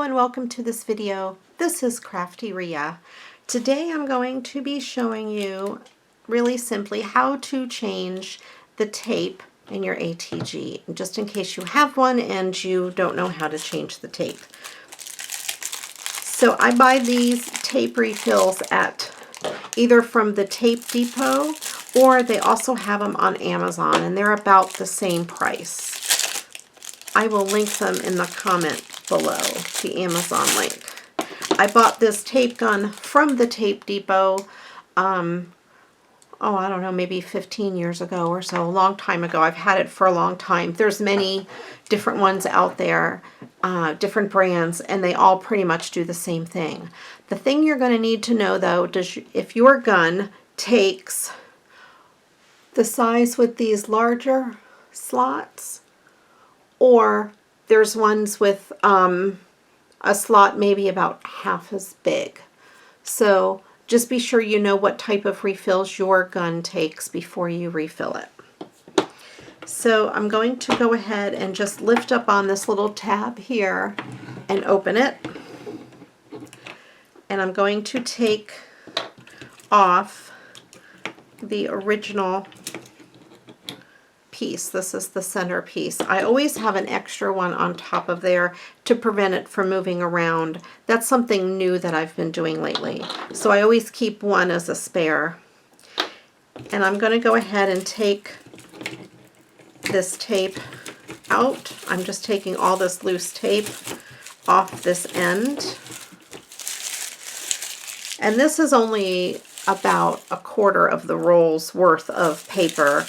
and welcome to this video. This is Crafty Rhea. Today I'm going to be showing you really simply how to change the tape in your ATG, just in case you have one and you don't know how to change the tape. So I buy these tape refills at either from the Tape Depot, or they also have them on Amazon, and they're about the same price. I will link them in the comment below, the Amazon link. I bought this tape gun from the Tape Depot, I don't know, maybe 15 years ago or so, a long time ago. I've had it for a long time. There's many different ones out there, different brands, and they all pretty much do the same thing. The thing you're going to need to know, though, if your gun takes the size with these larger slots, or there's ones with a slot maybe about half as big. So just be sure you know what type of refills your gun takes before you refill it. So I'm going to go ahead and just lift up on this little tab here and open it. And I'm going to take off the original piece. This is the center piece. I always have an extra one on top of there to prevent it from moving around. That's something new that I've been doing lately. So I always keep one as a spare. And I'm going to go ahead and take this tape out. I'm just taking all this loose tape off this end. And this is only about a quarter of the roll's worth of paper.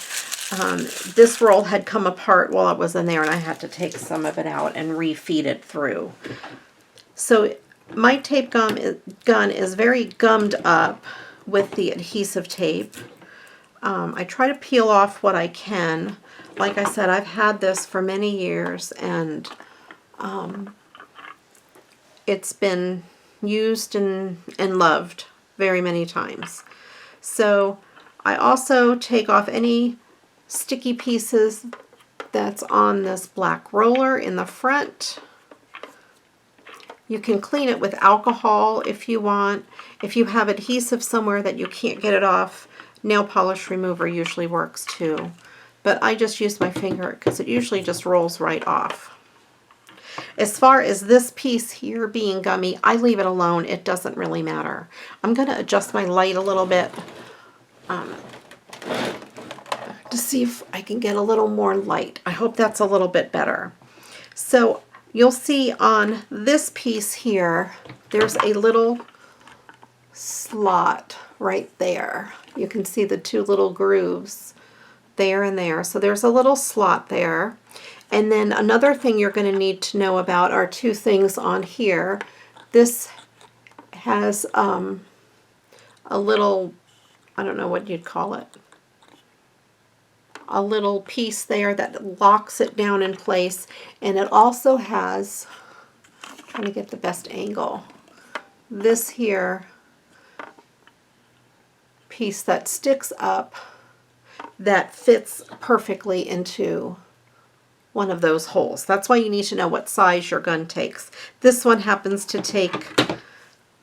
This roll had come apart while it was in there, and I had to take some of it out and refeed it through. So my tape gun is very gummed up with the adhesive tape. I try to peel off what I can. Like I said, I've had this for many years, and it's been used and loved very many times. So I also take off any sticky pieces that's on this black roller in the front. You can clean it with alcohol if you want. If you have adhesive somewhere that you can't get it off, nail polish remover usually works too. But I just use my finger because it usually just rolls right off. As far as this piece here being gummy, I leave it alone. It doesn't really matter. I'm going to adjust my light a little bit to see if I can get a little more light. I hope that's a little bit better. So you'll see on this piece here, there's a little slot right there. You can see the two little grooves there and there. So there's a little slot there. And then another thing you're going to need to know about are two things on here. This has a little, I don't know what you'd call it, a little piece there that locks it down in place. And it also has, I'm trying to get the best angle, this here piece that sticks up that fits perfectly into one of those holes. That's why you need to know what size your gun takes. This one happens to take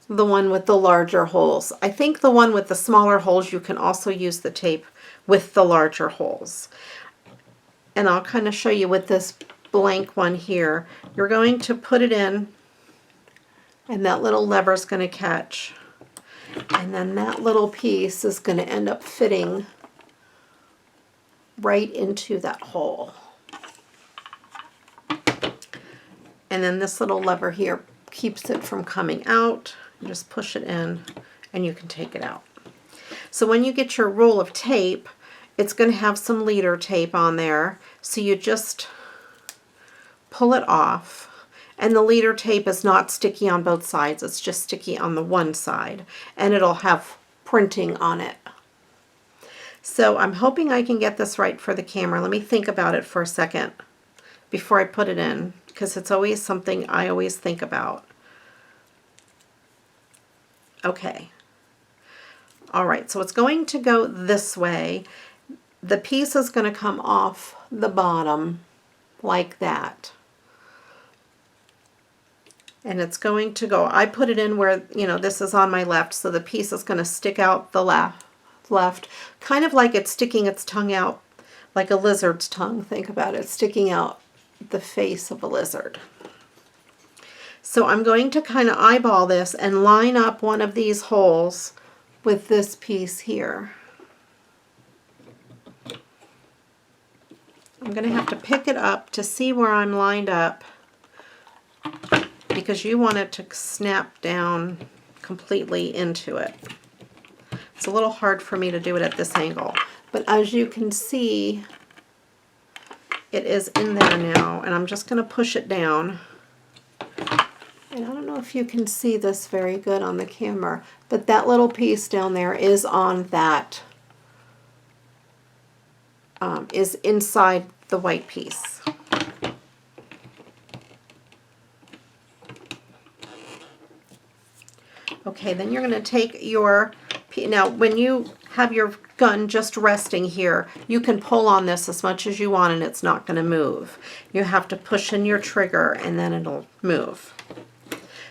the one with the larger holes. I think the one with the smaller holes, you can also use the tape with the larger holes. And I'll kind of show you with this blank one here. You're going to put it in, and that little lever is going to catch. And then that little piece is going to end up fitting right into that hole. And then this little lever here keeps it from coming out. You just push it in and you can take it out. So when you get your roll of tape, it's going to have some leader tape on there. So you just pull it off. And the leader tape is not sticky on both sides. It's just sticky on the one side. And it'll have printing on it. So I'm hoping I can get this right for the camera. Let me think about it for a second before I put it in, because it's always something I always think about. Okay. All right, so it's going to go this way. The piece is going to come off the bottom like that. And it's going to go, I put it in where, you know, this is on my left, so the piece is going to stick out the left, kind of like it's sticking its tongue out like a lizard's tongue. Think about it, sticking out the face of a lizard. So I'm going to kind of eyeball this and line up one of these holes with this piece here. I'm going to have to pick it up to see where I'm lined up, because you want it to snap down completely into it. It's a little hard for me to do it at this angle, but as you can see, it is in there now, and I'm just going to push it down. And I don't know if you can see this very good on the camera, but that little piece down there is on that, is inside the white piece. Okay, then you're going to take your, now when you have your gun just resting here, you can pull on this as much as you want and it's not going to move. You have to push in your trigger and then it'll move.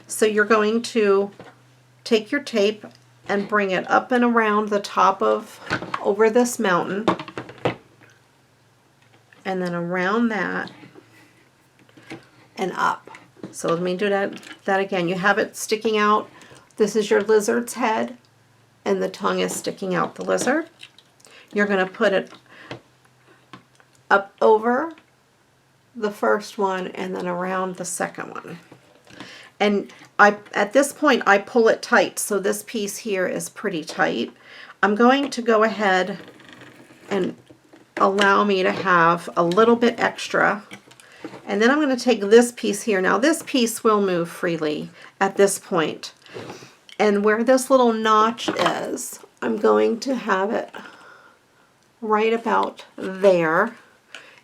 So you're going to take your tape and bring it up and around the top of, over this mountain, and then around that and up. So let me do that again. You have it sticking out. This is your lizard's head, and the tongue is sticking out the lizard. You're going to put it up over the first one and then around the second one. And at this point, I pull it tight, so this piece here is pretty tight. I'm going to go ahead and allow me to have a little bit extra. And then I'm going to take this piece here. Now this piece will move freely at this point. And where this little notch is, I'm going to have it right about there.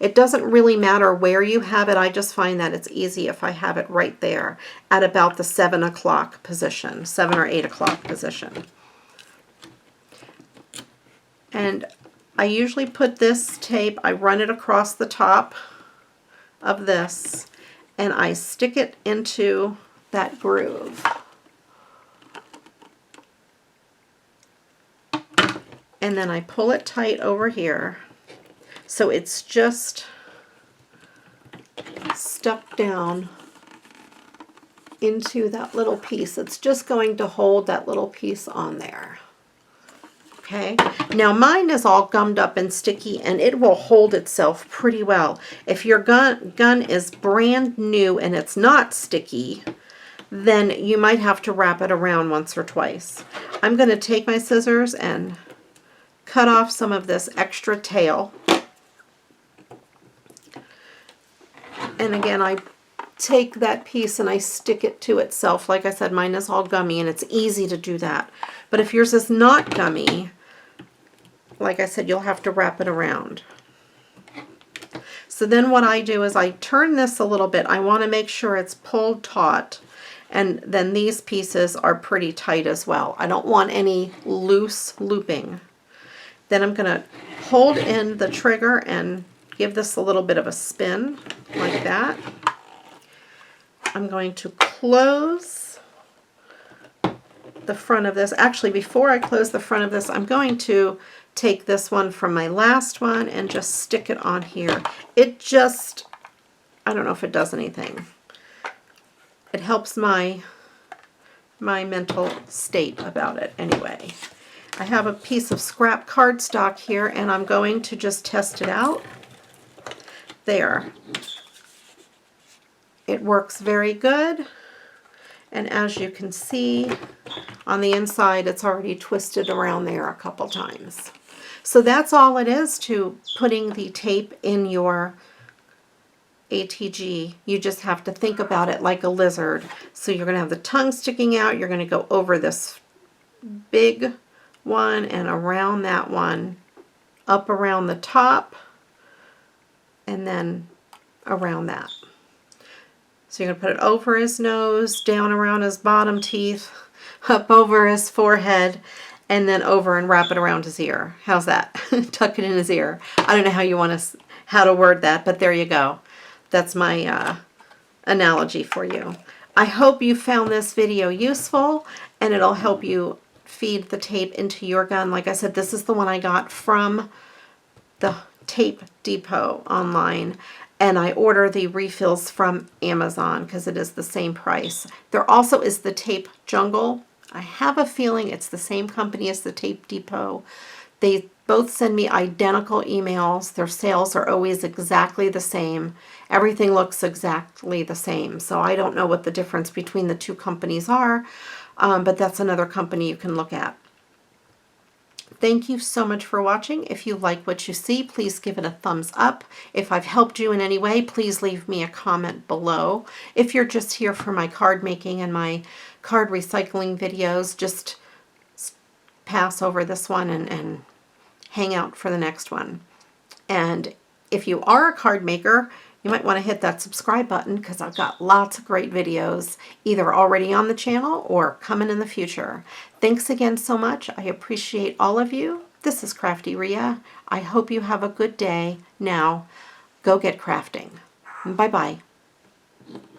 It doesn't really matter where you have it. I just find that it's easy if I have it right there at about the 7 o'clock position, 7 or 8 o'clock position. And I usually put this tape, I run it across the top of this, and I stick it into that groove. And then I pull it tight over here, so it's just stuck down into that little piece. It's just going to hold that little piece on there. Okay, now mine is all gummed up and sticky, and it will hold itself pretty well. If your gun is brand new and it's not sticky, then you might have to wrap it around once or twice. I'm going to take my scissors and cut off some of this extra tail. And again, I take that piece and I stick it to itself. Like I said, mine is all gummy and it's easy to do that. But if yours is not gummy, like I said, you'll have to wrap it around. So then what I do is I turn this a little bit. I want to make sure it's pulled taut. And then these pieces are pretty tight as well. I don't want any loose looping. Then I'm going to hold in the trigger and give this a little bit of a spin like that. I'm going to close the front of this. Actually, before I close the front of this, I'm going to take this one from my last one and just stick it on here. It just, I don't know if it does anything. It helps my mental state about it anyway. I have a piece of scrap cardstock here, and I'm going to just test it out. There. It works very good, and as you can see on the inside, it's already twisted around there a couple times. So that's all it is to putting the tape in your ATG. You just have to think about it like a lizard. So you're going to have the tongue sticking out, you're going to go over this big one and around that one, up around the top, and then around that. So you're going to put it over his nose, down around his bottom teeth, up over his forehead, and then over and wrap it around his ear. How's that? Tuck it in his ear. I don't know how you want to, how to word that, but there you go. That's my analogy for you. I hope you found this video useful and it'll help you feed the tape into your gun. Like I said, this is the one I got from the Tape Depot online, and I order the refills from Amazon because it is the same price. There also is the Tape Jungle. I have a feeling it's the same company as the Tape Depot. They both send me identical emails. Their sales are always exactly the same. Everything looks exactly the same. So I don't know what the difference between the two companies are, but that's another company you can look at. Thank you so much for watching. If you like what you see, please give it a thumbs up. If I've helped you in any way, please leave me a comment below. If you're just here for my card making and my card recycling videos, just pass over this one and hang out for the next one. And if you are a card maker, you might want to hit that subscribe button because I've got lots of great videos either already on the channel or coming in the future. Thanks again so much. I appreciate all of you. This is Crafty Rhea. I hope you have a good day. Now, go get crafting. Bye-bye.